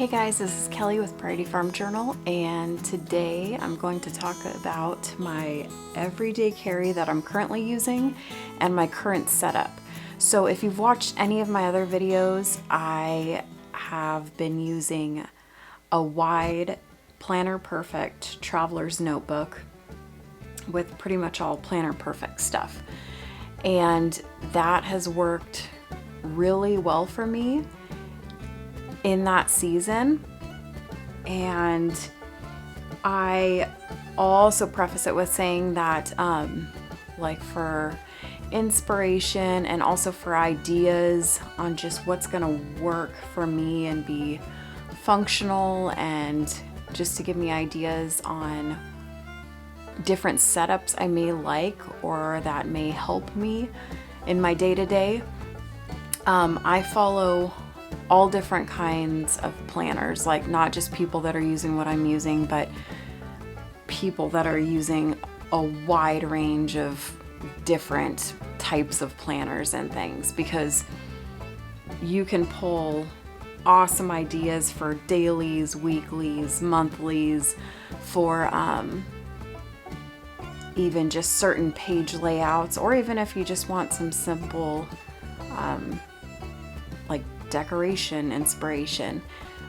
Hey guys, this is Kelly with Priority Farm Journal, and today I'm going to talk about my everyday carry that I'm currently using and my current setup. So if you've watched any of my other videos, I have been using a wide Planner Perfect traveler's notebook with pretty much all Planner Perfect stuff. And that has worked really well for me in that season. And I also preface it with saying that like for inspiration and also for ideas on just what's gonna work for me and be functional, and just to give me ideas on different setups I may like or that may help me in my day-to-day. I follow all different kinds of planners, like not just people that are using what I'm using, but people that are using a wide range of different types of planners and things, because you can pull awesome ideas for dailies, weeklies, monthlies, for even just certain page layouts, or even if you just want some simple like decoration inspiration.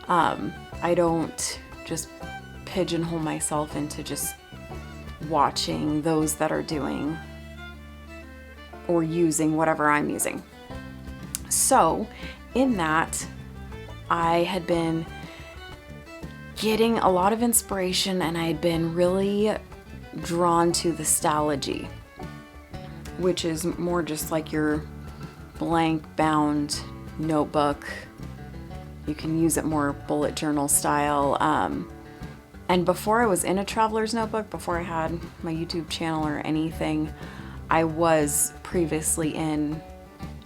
I don't just pigeonhole myself into just watching those that are doing or using whatever I'm using. So in that, I had been getting a lot of inspiration, and I had been really drawn to the Stalogy, which is more just like your blank bound notebook. You can use it more bullet journal style. And before I was in a traveler's notebook, before I had my YouTube channel or anything, I was previously in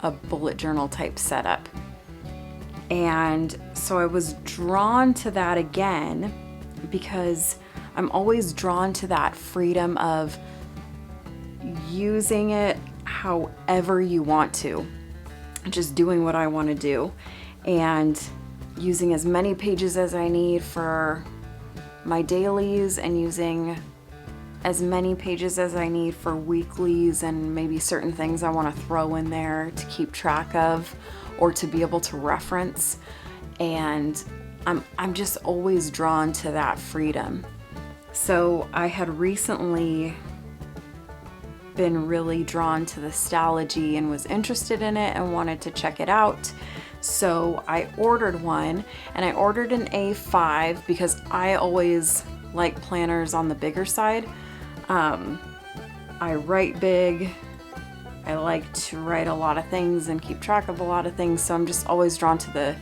a bullet journal type setup. And so I was drawn to that again because I'm always drawn to that freedom of using it however you want to. Just doing what I want to do and using as many pages as I need for my dailies, and using as many pages as I need for weeklies, and maybe certain things I want to throw in there to keep track of or to be able to reference. And I'm just always drawn to that freedom. So I had recently been really drawn to the Stalogy and was interested in it and wanted to check it out. So I ordered one, and I ordered an A5 because I always like planners on the bigger side. I write big. I like to write a lot of things and keep track of a lot of things, so I'm just always drawn to the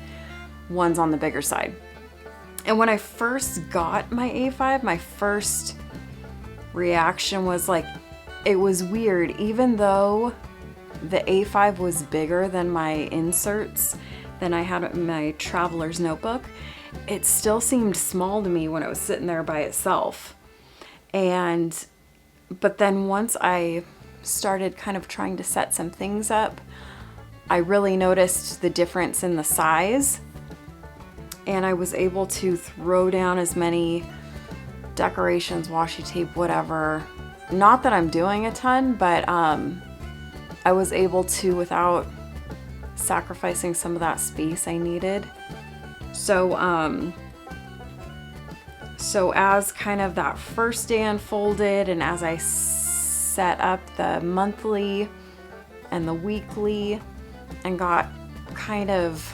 ones on the bigger side. And when I first got my A5, my first reaction was like, it was weird. Even though the A5 was bigger than my inserts than I had in my traveler's notebook, it still seemed small to me when it was sitting there by itself. But then once I started kind of trying to set some things up, I really noticed the difference in the size, and I was able to throw down as many decorations, washi tape, whatever. Not that I'm doing a ton, but I was able to without sacrificing some of that space I needed. So as kind of that first day unfolded, and as I set up the monthly and the weekly and got kind of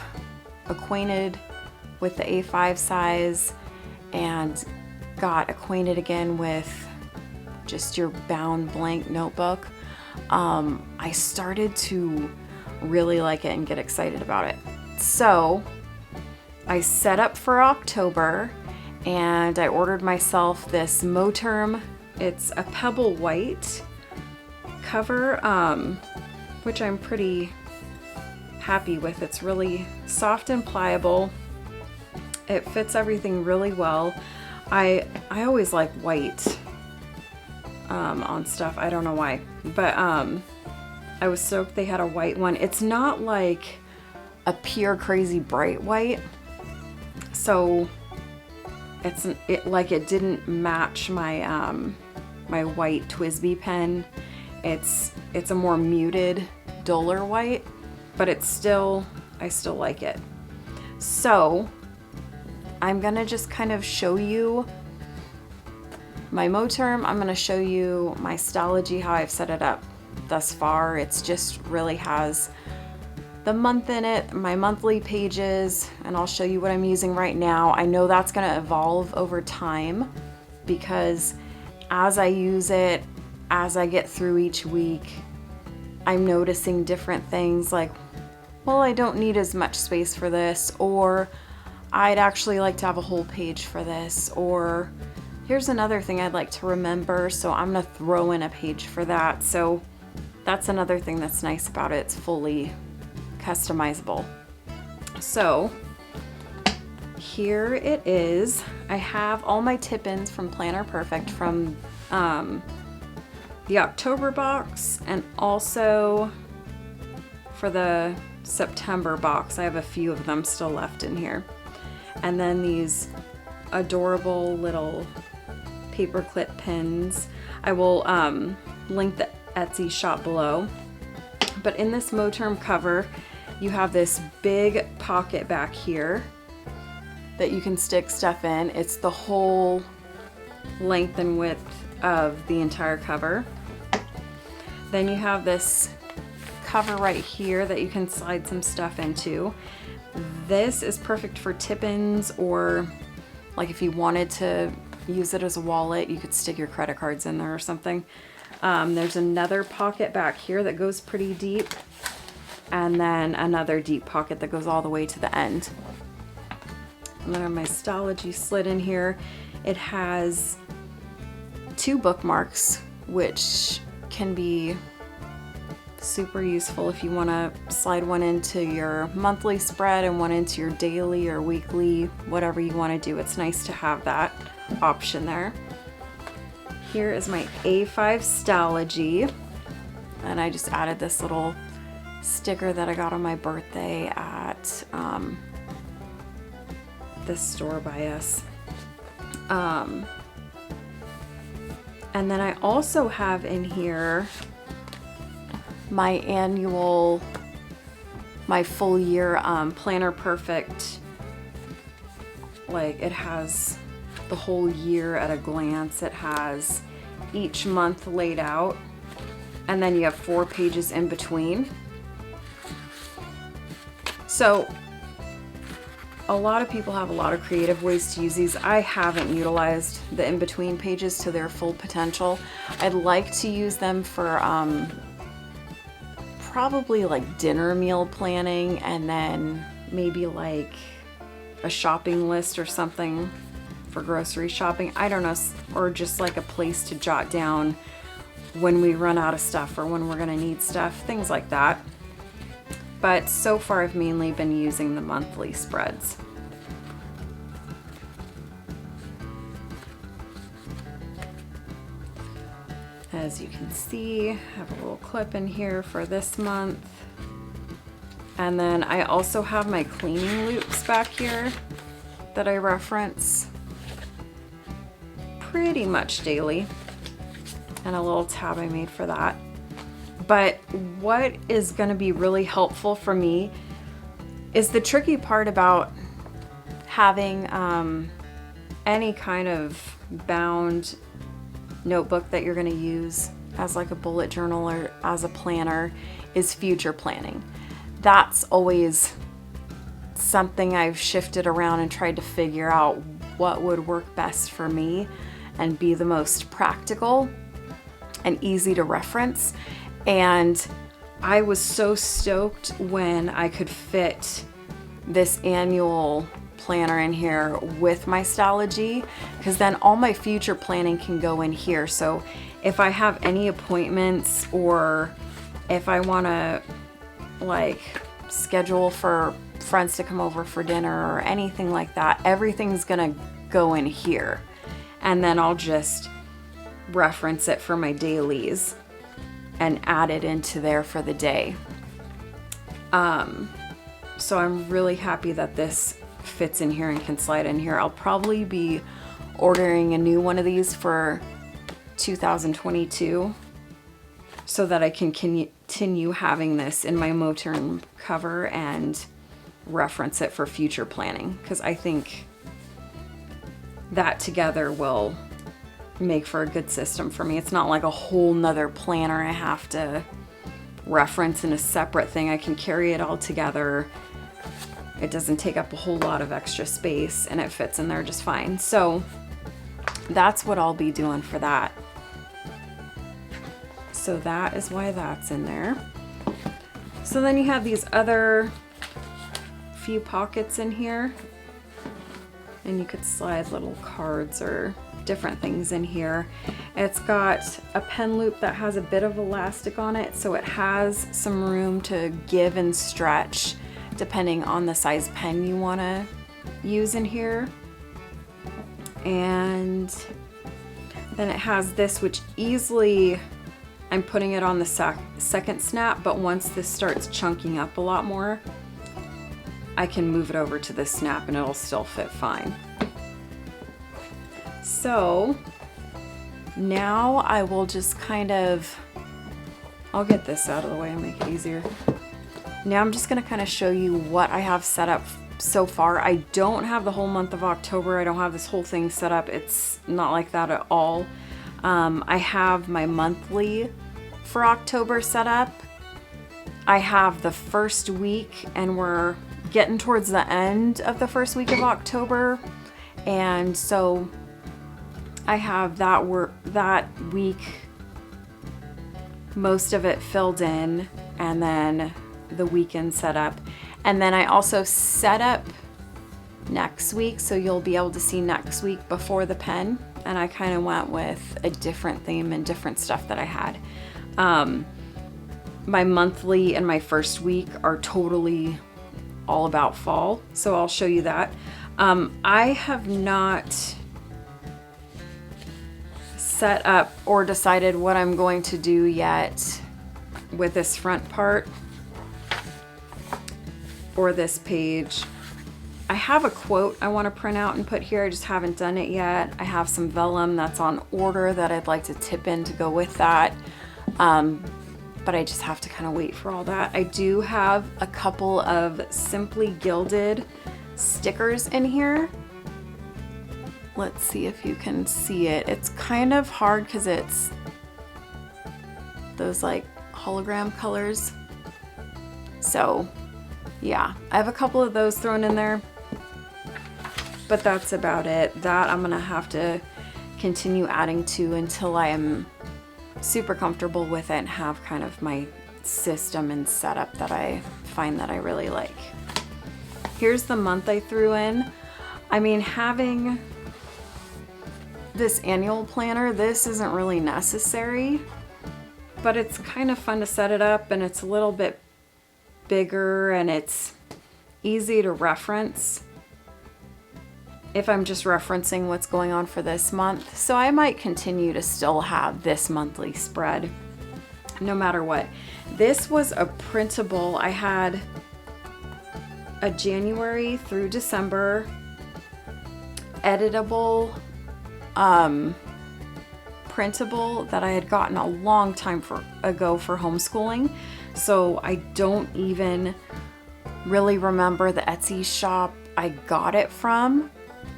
acquainted with the A5 size and got acquainted again with just your bound blank notebook, I started to really like it and get excited about it. So I set up for October, and I ordered myself this Moterm. It's a Pebble-White cover, which I'm pretty happy with. It's really soft and pliable. It fits everything really well. I always like white on stuff. I don't know why, but I was stoked they had a white one. It's not like a pure crazy bright white, So it didn't match my my white TWSBI pen. It's a more muted, duller white, but I still like it. So I'm gonna just kind of show you my Moterm. I'm gonna show you my Stalogy, how I've set it up thus far. It's just really has the month in it, my monthly pages, and I'll show you what I'm using right now. I know that's gonna evolve over time because as I use it, as I get through each week, I'm noticing different things like, well, I don't need as much space for this, or I'd actually like to have a whole page for this, or here's another thing I'd like to remember, so I'm gonna throw in a page for that. So that's another thing that's nice about it. It's fully customizable. So here it is. I have all my tip-ins from Planner Perfect from the October box, and also for the September box. I have a few of them still left in here. And then these adorable little paperclip pins. I will link the Etsy shop below. But in this Moterm cover, you have this big pocket back here that you can stick stuff in. It's the whole length and width of the entire cover. Then you have this cover right here that you can slide some stuff into. This is perfect for tip-ins, or like if you wanted to use it as a wallet, you could stick your credit cards in there or something. There's another pocket back here that goes pretty deep, and then another deep pocket that goes all the way to the end. And then I have my Stalogy slid in here. It has 2 bookmarks, which can be super useful if you want to slide one into your monthly spread and one into your daily or weekly, whatever you want to do. It's nice to have that option there. Here is my A5 Stalogy, and I just added this little sticker that I got on my birthday at this store by us. And then I also have in here my annual, my full year Planner Perfect. Like, it has the whole year at a glance. It has each month laid out, and then you have 4 pages in between. So a lot of people have a lot of creative ways to use these. I haven't utilized the in-between pages to their full potential. I'd like to use them for probably like dinner meal planning, and then maybe like a shopping list or something for grocery shopping. I don't know, or just like a place to jot down when we run out of stuff or when we're gonna need stuff, things like that. But so far I've mainly been using the monthly spreads. As you can see, I have a little clip in here for this month. And then I also have my cleaning loops back here that I reference pretty much daily, and a little tab I made for that. But what is going to be really helpful for me is the tricky part about having any kind of bound notebook that you're going to use as like a bullet journal or as a planner is future planning. That's always something I've shifted around and tried to figure out what would work best for me and be the most practical and easy to reference. And I was so stoked when I could fit this annual planner in here with my Stalogy, because then all my future planning can go in here. So if I have any appointments, or if I want to like schedule for friends to come over for dinner or anything like that, everything's gonna go in here, and then I'll just reference it for my dailies and add it into there for the day. So I'm really happy that this fits in here and can slide in here. I'll probably be ordering a new one of these for 2022 so that I can continue having this in my Moterm cover and reference it for future planning, because I think that together will make for a good system for me. It's not like a whole nother planner I have to reference in a separate thing. I can carry it all together. It doesn't take up a whole lot of extra space and it fits in there just fine. So that's what I'll be doing for that. So that is why that's in there. So then you have these other few pockets in here, and you could slide little cards or different things in here. It's got a pen loop that has a bit of elastic on it, so it has some room to give and stretch depending on the size pen you want to use in here. And then it has this, which easily, I'm putting it on the second snap, but once this starts chunking up a lot more, I can move it over to this snap and it'll still fit fine. So now I will just I'll get this out of the way and make it easier. Now I'm just gonna kind of show you what I have set up so far. I don't have the whole month of October. I don't have this whole thing set up. It's not like that at all. I have my monthly for October set up. I have the first week, and we're getting towards the end of the first week of October, and so I have that week, most of it filled in, and then the weekend set up. And then I also set up next week, so you'll be able to see next week before the pen. And I kind of went with a different theme and different stuff that I had. My monthly and my first week are totally all about fall, so I'll show you that. I have not set up or decided what I'm going to do yet with this front part or this page. I have a quote I want to print out and put here. I just haven't done it yet. I have some vellum that's on order that I'd like to tip in to go with that. But I just have to kind of wait for all that. I do have a couple of Simply Gilded stickers in here. Let's see if you can see it. It's kind of hard because it's those like hologram colors. So yeah, I have a couple of those thrown in there, but that's about it. That I'm gonna have to continue adding to until I am super comfortable with it and have kind of my system and setup that I find that I really like. Here's the month I threw in. I mean, having this annual planner, this isn't really necessary, but it's kind of fun to set it up, and it's a little bit bigger and it's easy to reference if I'm just referencing what's going on for this month. So I might continue to still have this monthly spread no matter what. This was a printable. I had a January through December editable printable that I had gotten a long time ago for homeschooling. So I don't even really remember the Etsy shop I got it from.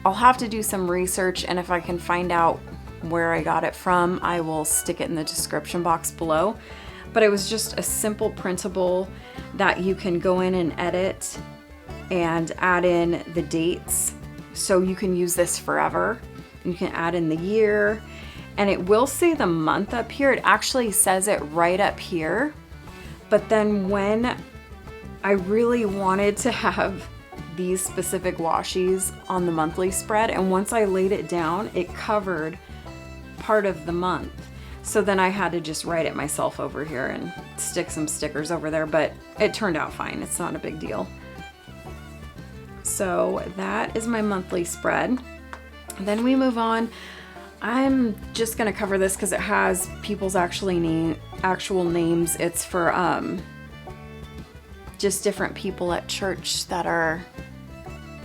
I'll have to do some research, and if I can find out where I got it from, I will stick it in the description box below. But it was just a simple printable that you can go in and edit and add in the dates. So you can use this forever. You can add in the year, and it will say the month up here. It actually says it right up here. But then when I really wanted to have these specific washi's on the monthly spread, and once I laid it down, it covered part of the month. So then I had to just write it myself over here and stick some stickers over there, but it turned out fine. It's not a big deal. So that is my monthly spread. Then we move on. I'm just gonna cover this because it has people's actual names. It's for just different people at church that are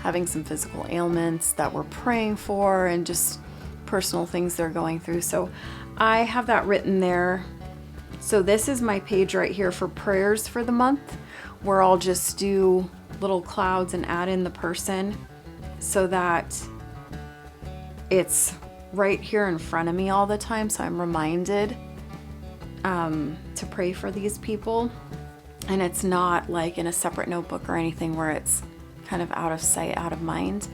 having some physical ailments that we're praying for, and just personal things they're going through. So I have that written there. So this is my page right here for prayers for the month, where I'll just do little clouds and add in the person so that it's right here in front of me all the time, so I'm reminded to pray for these people. And it's not like in a separate notebook or anything where it's kind of out of sight, out of mind.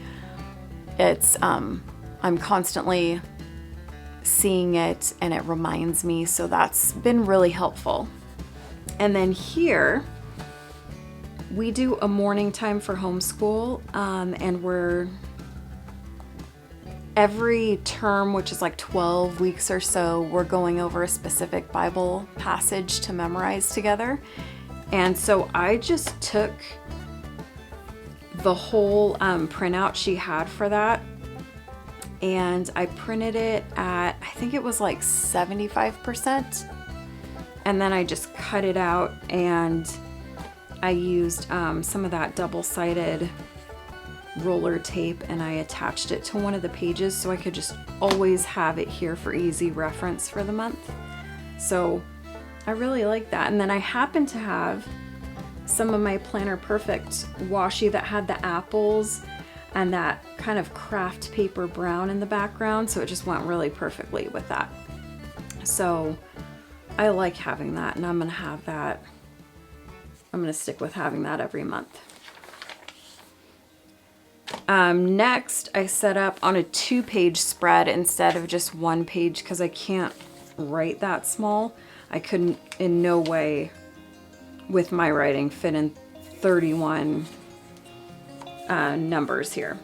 It's I'm constantly seeing it and it reminds me, so that's been really helpful. And then here we do a morning time for homeschool, and we're every term, which is like 12 weeks or so, we're going over a specific Bible passage to memorize together. And so I just took the whole printout she had for that, and I printed it at, I think it was like 75%. And then I just cut it out, and I used some of that double-sided roller tape, and I attached it to one of the pages so I could just always have it here for easy reference for the month. So I really like that. And then I happen to have some of my Planner Perfect washi that had the apples and that kind of craft paper brown in the background, so it just went really perfectly with that. So I like having that, and I'm gonna have that. I'm gonna stick with having that every month. Next, I set up on a 2-page spread instead of just 1 page because I can't write that small. I couldn't in no way with my writing fit in 31 numbers here.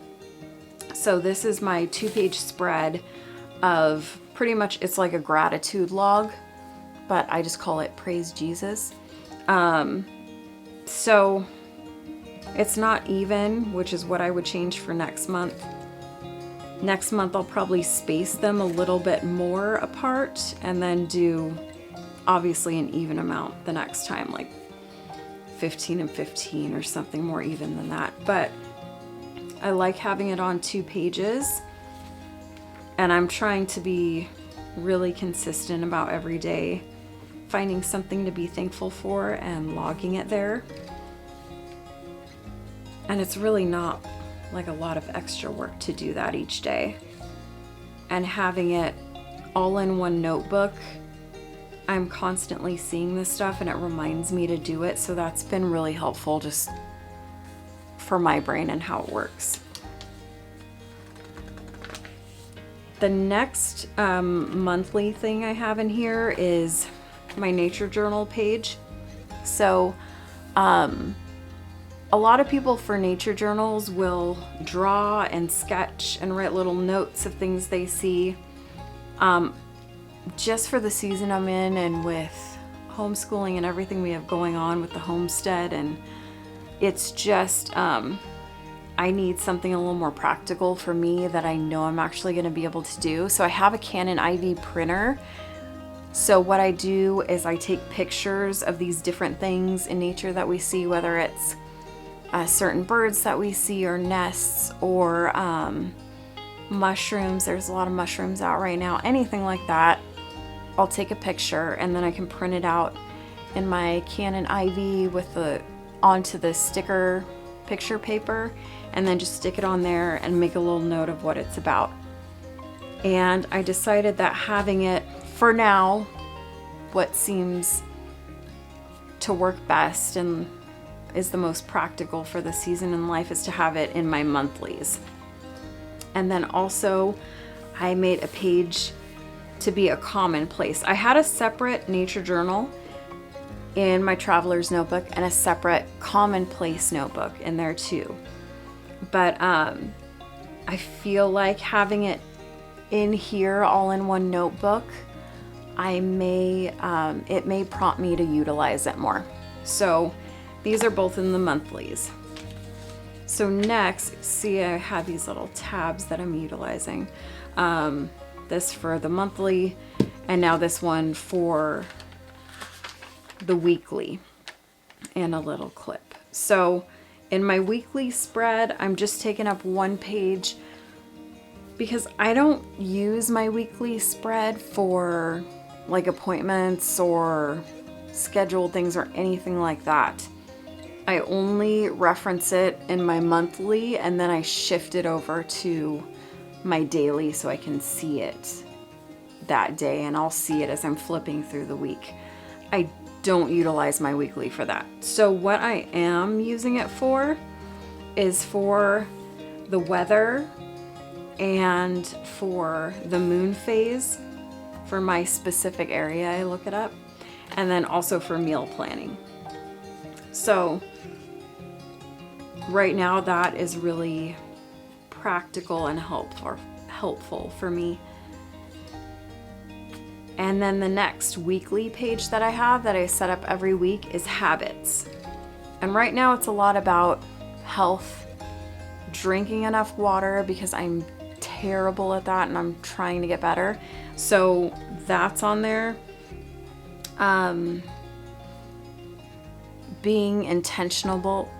So this is my 2-page spread of pretty much, it's like a gratitude log, but I just call it Praise Jesus. So it's not even, which is what I would change for next month. Next month I'll probably space them a little bit more apart and then do obviously an even amount the next time, like 15 and 15 or something more even than that. But I like having it on 2 pages, and I'm trying to be really consistent about every day finding something to be thankful for and logging it there. And it's really not like a lot of extra work to do that each day. And having it all in one notebook, I'm constantly seeing this stuff and it reminds me to do it. So that's been really helpful just for my brain and how it works. The next monthly thing I have in here is my nature journal page. So a lot of people for nature journals will draw and sketch and write little notes of things they see. Just for the season I'm in, and with homeschooling and everything we have going on with the homestead, and it's just I need something a little more practical for me that I know I'm actually going to be able to do. So I have a Canon IV printer. So what I do is I take pictures of these different things in nature that we see, whether it's certain birds that we see, or nests, or mushrooms. There's a lot of mushrooms out right now. Anything like that, I'll take a picture and then I can print it out in my Canon IV with onto the sticker picture paper, and then just stick it on there and make a little note of what it's about. And I decided that having it, for now, what seems to work best and is the most practical for the season in life, is to have it in my monthlies. And then also I made a page to be a commonplace. I had a separate nature journal in my traveler's notebook and a separate commonplace notebook in there too. But I feel like having it in here all in one notebook, it may prompt me to utilize it more. So these are both in the monthlies. So next, see, I have these little tabs that I'm utilizing. This for the monthly, and now this one for the weekly, and a little clip. So In my weekly spread, I'm just taking up one page because I don't use my weekly spread for like appointments or scheduled things or anything like that. I only reference it in my monthly, and then I shift it over to my daily so I can see it that day, and I'll see it as I'm flipping through the week. I don't utilize my weekly for that. So what I am using it for is for the weather and for the moon phase for my specific area. I look it up, and then also for meal planning. So right now that is really practical and helpful for me. And then the next weekly page that I have that I set up every week is habits. And right now it's a lot about health, drinking enough water because I'm terrible at that and I'm trying to get better. So that's on there. Being intentional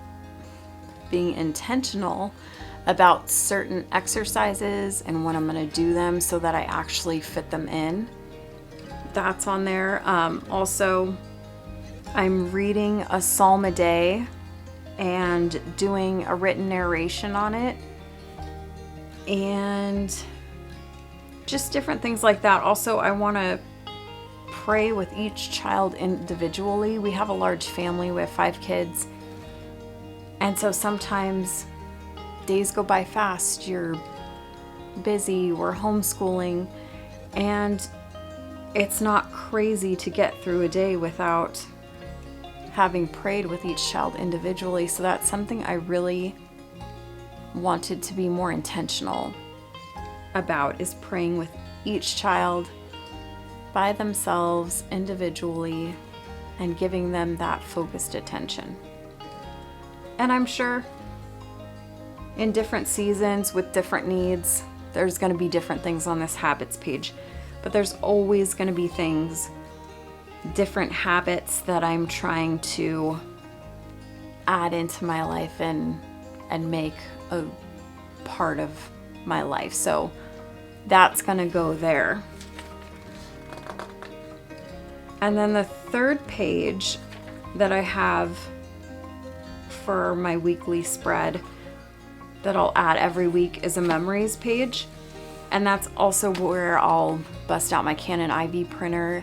about certain exercises and when I'm going to do them so that I actually fit them in. That's on there. Also, I'm reading a psalm a day and doing a written narration on it, and just different things like that. Also, I want to pray with each child individually. We have a large family. We have 5 kids. And so sometimes days go by fast. You're busy. We're homeschooling. And it's not crazy to get through a day without having prayed with each child individually. So that's something I really wanted to be more intentional about, is praying with each child by themselves individually and giving them that focused attention. And I'm sure in different seasons with different needs, there's going to be different things on this habits page, but there's always going to be things, different habits that I'm trying to add into my life and make a part of my life. So that's going to go there. And then the third page that I have for my weekly spread that I'll add every week is a memories page. And that's also where I'll bust out my Canon IB printer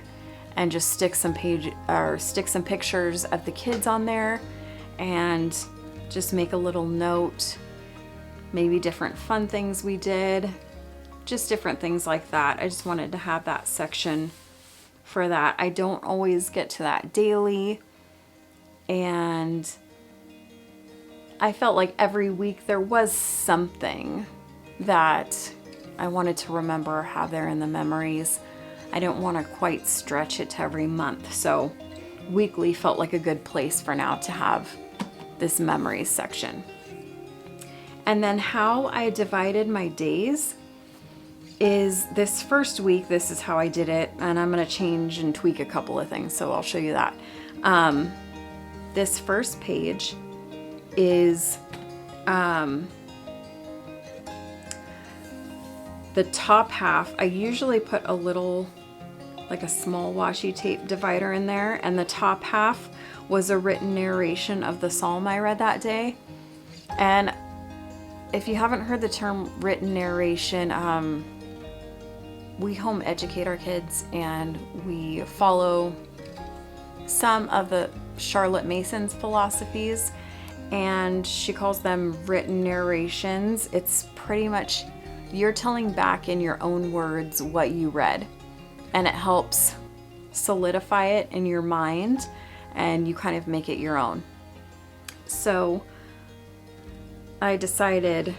and just stick some pictures of the kids on there and just make a little note, maybe different fun things we did, just different things like that. I just wanted to have that section for that. I don't always get to that daily, and I felt like every week there was something that I wanted to remember, have there in the memories. I don't want to quite stretch it to every month, so weekly felt like a good place for now to have this memories section. And then how I divided my days is this first week, this is how I did it, and I'm going to change and tweak a couple of things, so I'll show you that. This first page is the top half. I usually put a little, like a small washi tape divider in there, and the top half was a written narration of the psalm I read that day. And if you haven't heard the term written narration, we home educate our kids and we follow some of the Charlotte Mason's philosophies, and she calls them written narrations. It's pretty much you're telling back in your own words what you read, and it helps solidify it in your mind and you kind of make it your own. So I decided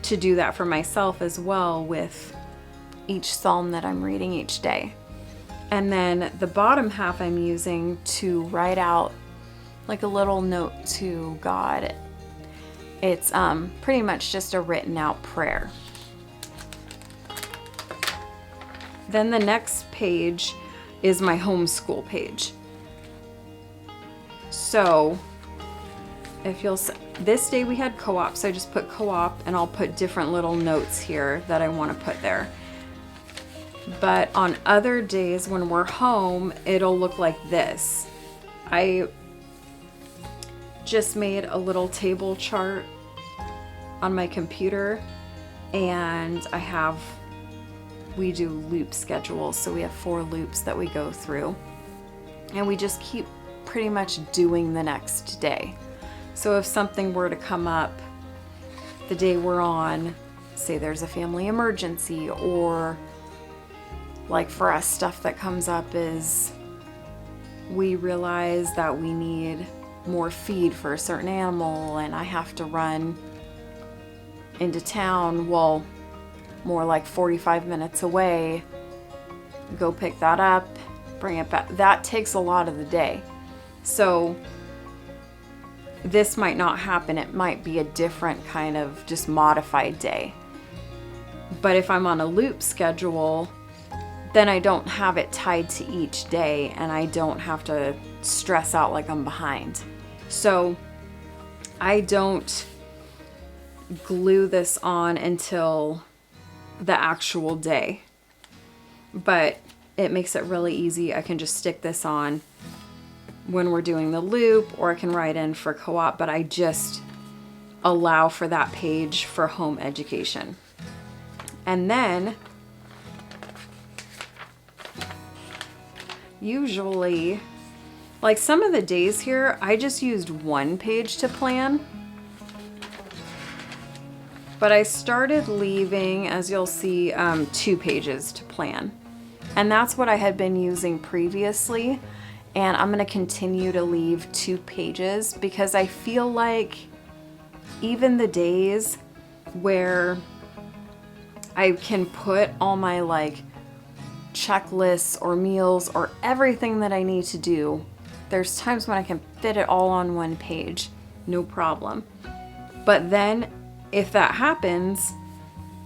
to do that for myself as well with each psalm that I'm reading each day. And then the bottom half I'm using to write out like a little note to God. It's pretty much just a written out prayer. Then the next page is my homeschool page. So if you'll, this day we had co-op, so I just put co-op, and I'll put different little notes here that I want to put there. But on other days when we're home, it'll look like this. I just made a little table chart on my computer, and we do loop schedules, so we have 4 loops that we go through, and we just keep pretty much doing the next day. So if something were to come up the day we're on, say there's a family emergency, or like for us, stuff that comes up is we realize that we need more feed for a certain animal and I have to run into town, well, more like 45 minutes away, go pick that up, bring it back. That takes a lot of the day. So this might not happen. It might be a different kind of just modified day. But if I'm on a loop schedule, then I don't have it tied to each day and I don't have to stress out like I'm behind. So I don't glue this on until the actual day, but it makes it really easy. I can just stick this on when we're doing the loop, or I can write in for co-op, but I just allow for that page for home education. And then usually, like some of the days here, I just used 1 page to plan. But I started leaving, as you'll see, 2 pages to plan. And that's what I had been using previously. And I'm gonna continue to leave 2 pages because I feel like even the days where I can put all my like checklists or meals or everything that I need to do, there's times when I can fit it all on 1 page, no problem. But then if that happens,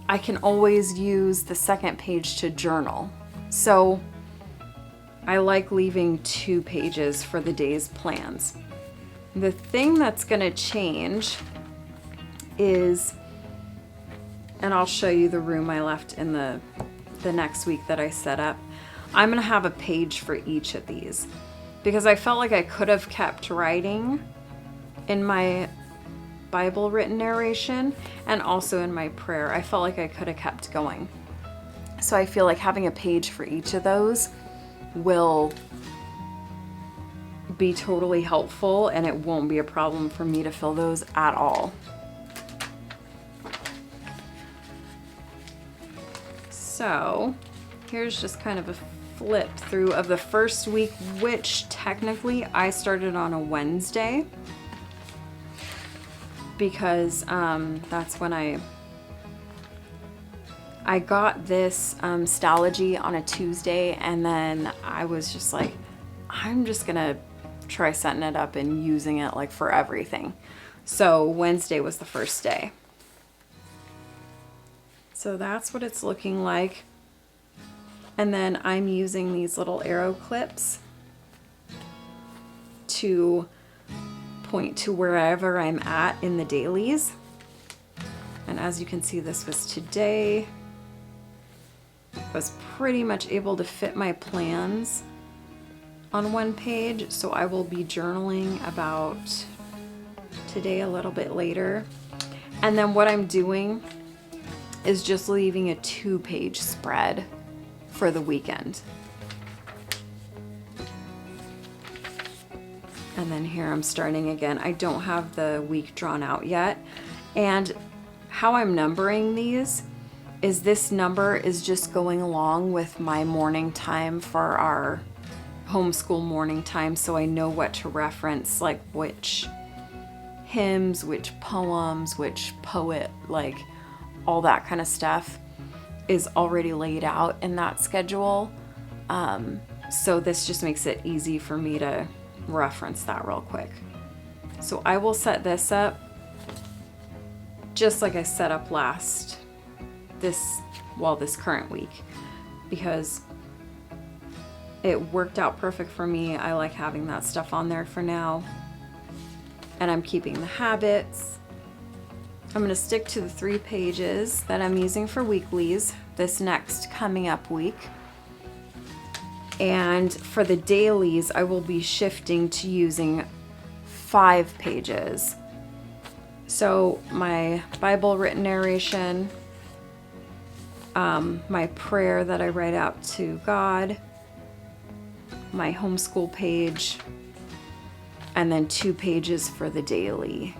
I can always use the 2nd page to journal. So I like leaving 2 pages for the day's plans. The thing that's gonna change is, and I'll show you the room I left in the next week that I set up, I'm gonna have a page for each of these because I felt like I could have kept writing in my Bible written narration and also in my prayer. I felt like I could have kept going. So I feel like having a page for each of those will be totally helpful and it won't be a problem for me to fill those at all. So here's just kind of a flip through of the first week, which technically I started on a Wednesday because that's when I got this Stalogy on a Tuesday, and then I was just like, I'm just gonna try setting it up and using it like for everything. So Wednesday was the first day. So that's what it's looking like. And then I'm using these little arrow clips to point to wherever I'm at in the dailies. And as you can see, this was today. I was pretty much able to fit my plans on 1 page, so I will be journaling about today a little bit later. And then what I'm doing is just leaving a 2-page spread for the weekend. And then here I'm starting again. I don't have the week drawn out yet. And how I'm numbering these is this number is just going along with my morning time for our homeschool morning time, so I know what to reference, like which hymns, which poems, which poet, like all that kind of stuff is already laid out in that schedule. So this just makes it easy for me to reference that real quick. So I will set this up just like I set up this current week, because it worked out perfect for me. I like having that stuff on there for now. and I'm keeping the habits. I'm going to stick to the 3 pages that I'm using for weeklies this next coming up week. And for the dailies, I will be shifting to using 5 pages. So my Bible written narration, my prayer that I write out to God, my homeschool page, and then 2 pages for the daily,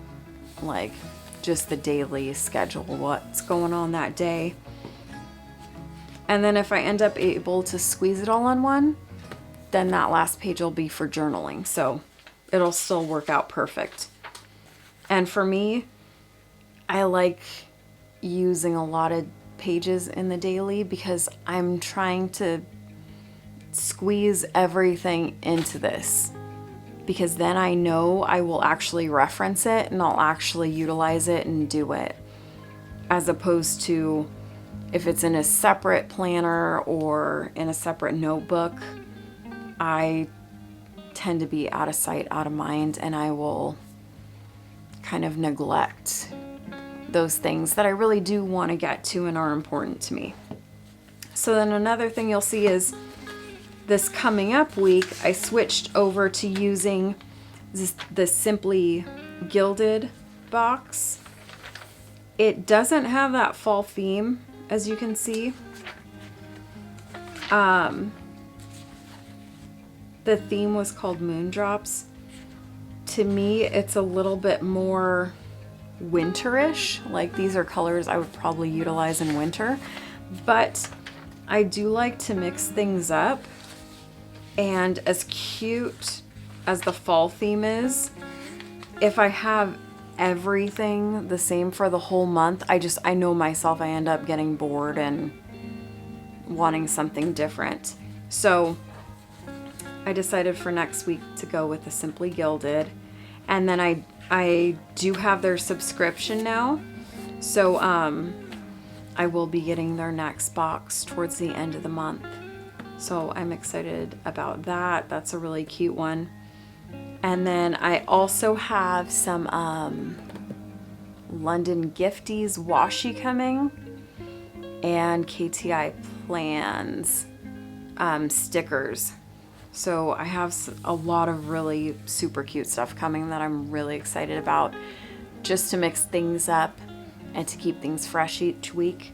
like just the daily schedule, what's going on that day. And then if I end up able to squeeze it all on one, then that last page will be for journaling. So it'll still work out perfect. And for me, I like using a lot of pages in the daily because I'm trying to squeeze everything into this, because then I know I will actually reference it and I'll actually utilize it and do it, as opposed to if it's in a separate planner or in a separate notebook. I tend to be out of sight, out of mind, and I will kind of neglect those things that I really do want to get to and are important to me. So then another thing you'll see is this coming up week, I switched over to using the Simply Gilded box. It doesn't have that fall theme, as you can see. The theme was called Moondrops. To me, it's a little bit more winterish. Like, these are colors I would probably utilize in winter, but I do like to mix things up. And as cute as the fall theme is, if I have everything the same for the whole month, I know myself, I end up getting bored and wanting something different. So I decided for next week to go with the Simply Gilded. And then I do have their subscription now. So I will be getting their next box towards the end of the month. So I'm excited about that. That's a really cute one. And then I also have some London Gifties washi coming, and KTI Plans stickers. So I have a lot of really super cute stuff coming that I'm really excited about, just to mix things up and to keep things fresh each week.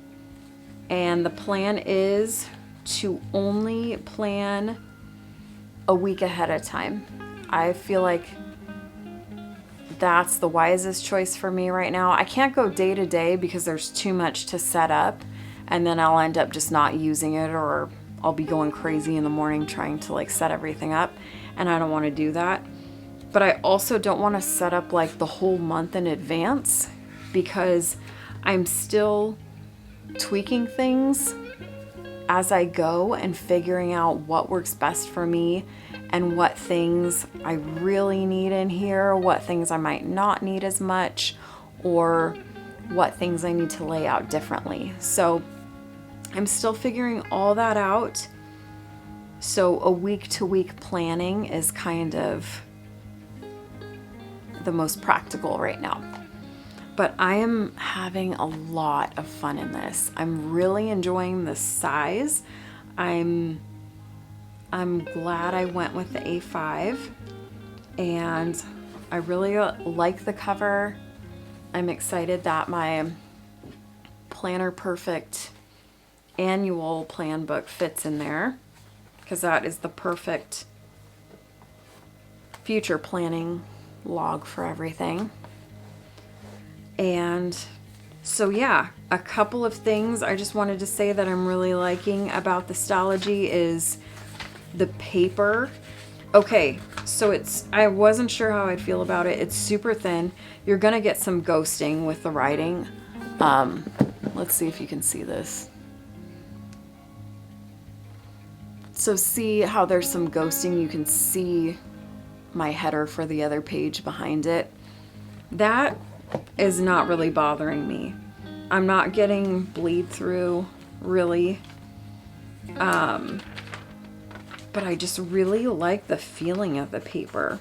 And the plan is to only plan a week ahead of time. I feel like that's the wisest choice for me right now. I can't go day to day because there's too much to set up, and then I'll end up just not using it, or I'll be going crazy in the morning trying to like set everything up, and I don't want to do that. But I also don't want to set up like the whole month in advance, because I'm still tweaking things as I go and figuring out what works best for me and what things I really need in here, what things I might not need as much, or what things I need to lay out differently. So I'm still figuring all that out. So a week-to-week planning is kind of the most practical right now. But I am having a lot of fun in this. I'm really enjoying the size. I'm glad I went with the A5, and I really like the cover. I'm excited that my Planner Perfect annual plan book fits in there, because that is the perfect future planning log for everything. And so yeah, a couple of things I just wanted to say that I'm really liking about the Stalogy is the paper. Okay, so I wasn't sure how I'd feel about it. It's super thin. You're gonna get some ghosting with the writing. Let's see if you can see this. So see how there's some ghosting? You can see my header for the other page behind it. That is not really bothering me. I'm not getting bleed through really. But I just really like the feeling of the paper.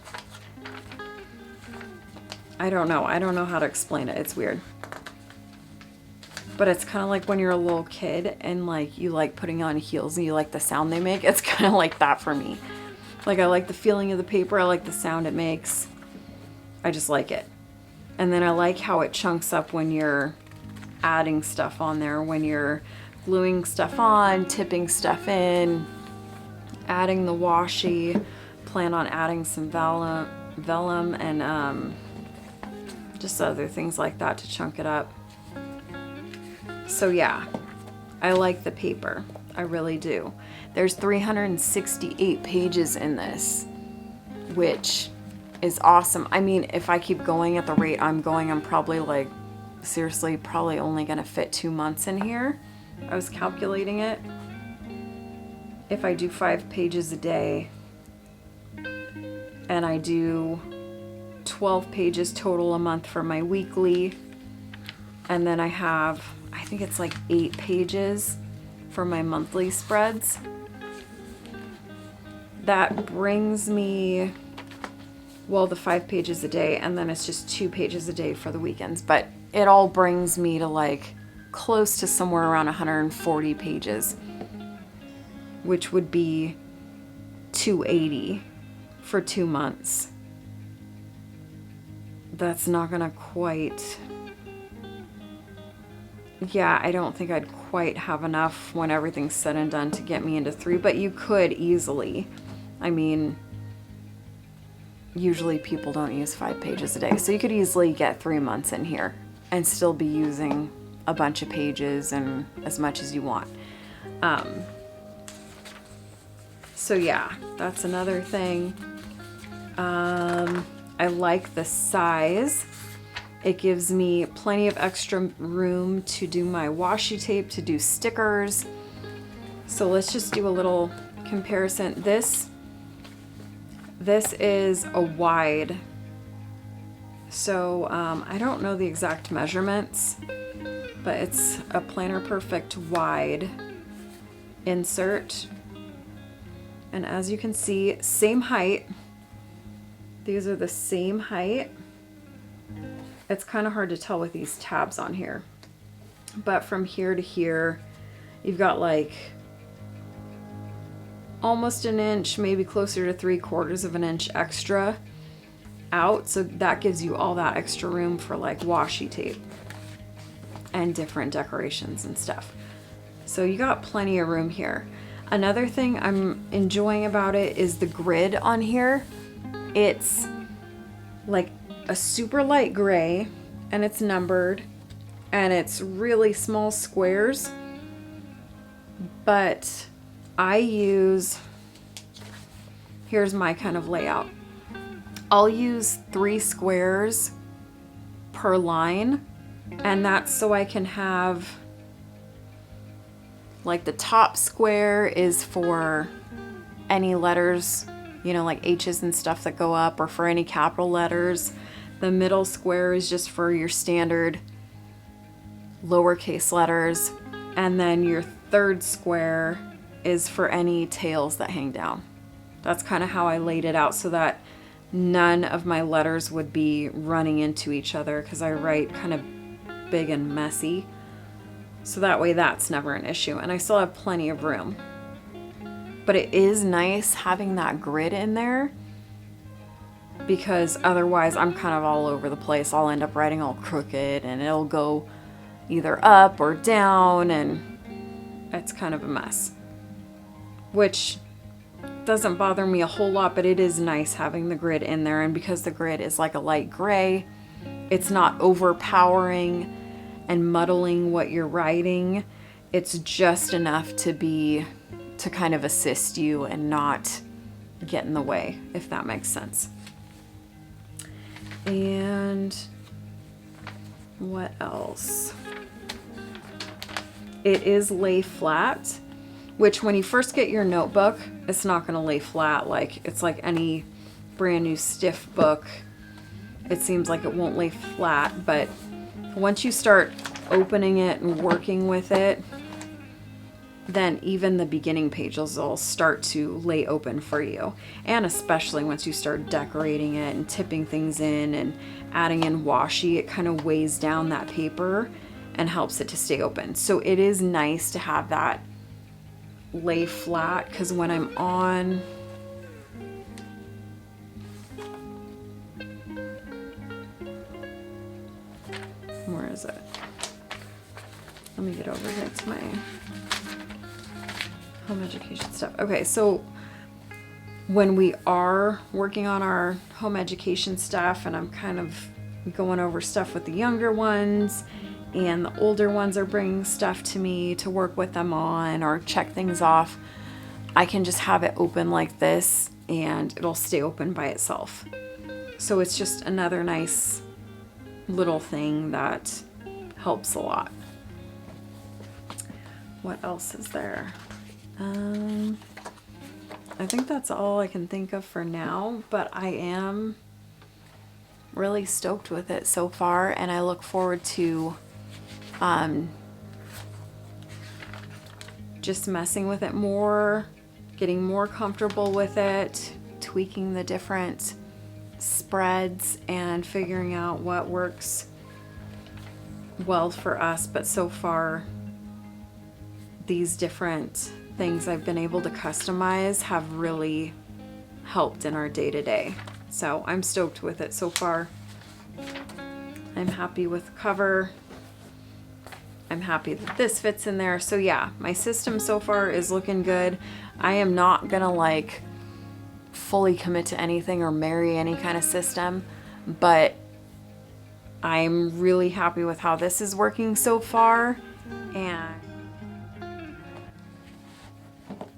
I don't know how to explain it. It's weird. But it's kind of like when you're a little kid and like you like putting on heels and you like the sound they make. It's kind of like that for me. Like I like the feeling of the paper. I like the sound it makes. I just like it. And then I like how it chunks up when you're adding stuff on there, when you're gluing stuff on, tipping stuff in, adding the washi. Plan on adding some vellum and just other things like that to chunk it up. So yeah, I like the paper. I really do. There's 368 pages in this, which is awesome. I mean, if I keep going at the rate I'm going, I'm probably like, seriously, probably only gonna fit 2 months in here. I was calculating it. If I do 5 pages a day, and I do 12 pages total a month for my weekly, and then I have, I think it's like 8 pages for my monthly spreads. That brings me, well, the 5 pages a day, and then it's just 2 pages a day for the weekends, but it all brings me to like close to somewhere around 140 pages, which would be 280 for 2 months. That's not gonna quite, yeah, I don't think I'd quite have enough when everything's said and done to get me into 3, but you could easily. I mean, usually people don't use 5 pages a day, so you could easily get 3 months in here and still be using a bunch of pages and as much as you want. So yeah, that's another thing. I like the size. It gives me plenty of extra room to do my washi tape, to do stickers. So let's just do a little comparison. This is a wide. So I don't know the exact measurements, but it's a Planner Perfect wide insert. And as you can see, same height. These are the same height. It's kind of hard to tell with these tabs on here. But from here to here, you've got like almost an inch, maybe closer to 3/4 of an inch extra out. So that gives you all that extra room for like washi tape and different decorations and stuff. So you got plenty of room here. Another thing I'm enjoying about it is the grid on here. It's like a super light gray and it's numbered and it's really small squares, but I use, here's my kind of layout. I'll use 3 squares per line, and that's so I can have, like, the top square is for any letters, you know, like H's and stuff that go up, or for any capital letters. The middle square is just for your standard lowercase letters, and then your third square is for any tails that hang down. That's kind of how I laid it out, so that none of my letters would be running into each other, because I write kind of big and messy. So that way that's never an issue, and I still have plenty of room. But it is nice having that grid in there, because otherwise I'm kind of all over the place. I'll end up writing all crooked and it'll go either up or down, and it's kind of a mess, which doesn't bother me a whole lot, but it is nice having the grid in there. And because the grid is like a light gray, it's not overpowering and muddling what you're writing. It's just enough to kind of assist you and not get in the way, if that makes sense. And what else? It is lay flat, which when you first get your notebook, it's not going to lay flat. Like, it's like any brand new stiff book. It seems like it won't lay flat, but once you start opening it and working with it, then even the beginning pages will start to lay open for you. And especially once you start decorating it and tipping things in and adding in washi, it kind of weighs down that paper and helps it to stay open. So it is nice to have that lay flat, because when I'm on where is it? Let me get over here to my home education stuff. Okay, so when we are working on our home education stuff and I'm kind of going over stuff with the younger ones and the older ones are bringing stuff to me to work with them on or check things off, I can just have it open like this and it'll stay open by itself. So it's just another nice little thing that helps a lot. What else is there? I think that's all I can think of for now, but I am really stoked with it so far, and I look forward to just messing with it more, getting more comfortable with it, tweaking the different spreads and figuring out what works well for us. But so far, these different things I've been able to customize have really helped in our day-to-day. So I'm stoked with it so far. I'm happy with the cover. I'm happy that this fits in there. So yeah, my system so far is looking good. I am not gonna like fully commit to anything or marry any kind of system, but I'm really happy with how this is working so far. And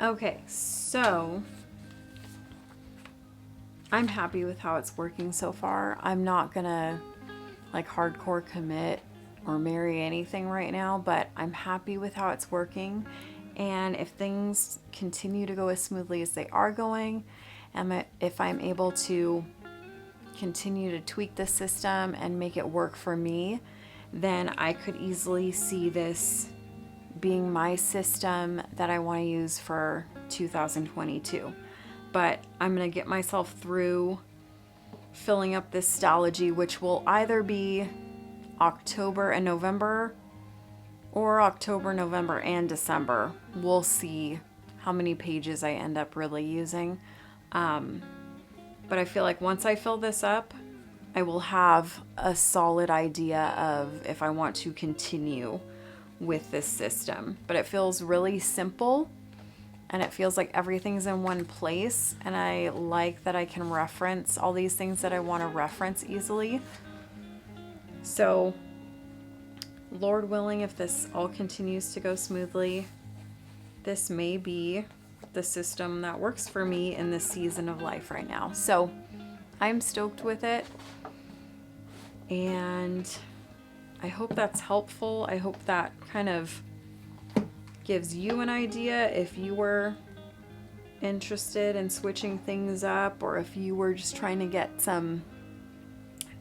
okay, so I'm happy with how it's working so far. I'm not gonna like hardcore commit or marry anything right now, but I'm happy with how it's working. And if things continue to go as smoothly as they are going, and if I'm able to continue to tweak the system and make it work for me, then I could easily see this being my system that I want to use for 2022. But I'm going to get myself through filling up this Stalogy, which will either be October and November or October, November, and December. We'll see how many pages I end up really using. But I feel like once I fill this up, I will have a solid idea of if I want to continue with this system. But it feels really simple, and it feels like everything's in one place, and I like that I can reference all these things that I want to reference easily. So, Lord willing, if this all continues to go smoothly, this may be the system that works for me in this season of life right now. So, I'm stoked with it, and I hope that's helpful. I hope that kind of gives you an idea if you were interested in switching things up, or if you were just trying to get some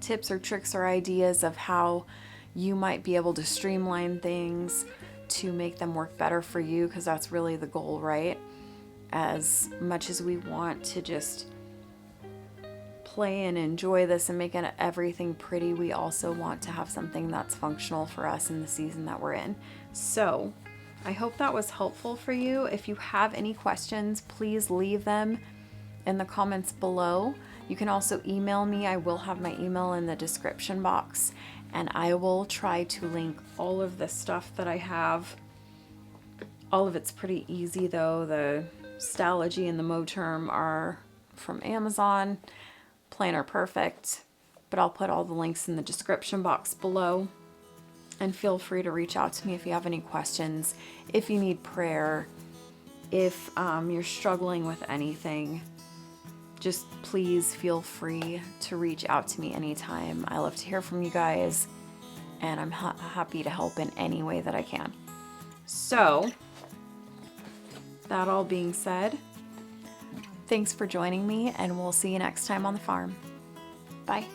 tips or tricks or ideas of how you might be able to streamline things to make them work better for you, because that's really the goal, right? As much as we want to just play and enjoy this and make everything pretty, we also want to have something that's functional for us in the season that we're in. So I hope that was helpful for you. If you have any questions, please leave them in the comments below. You can also email me. I will have my email in the description box, and I will try to link all of the stuff that I have. All of it's pretty easy though. The Stalogy and the Moterm are from Amazon. Plain or perfect, but I'll put all the links in the description box below. And feel free to reach out to me if you have any questions, if you need prayer, if you're struggling with anything. Just please feel free to reach out to me anytime. I love to hear from you guys, and I'm happy to help in any way that I can. So, that all being said, thanks for joining me, and we'll see you next time on the farm. Bye.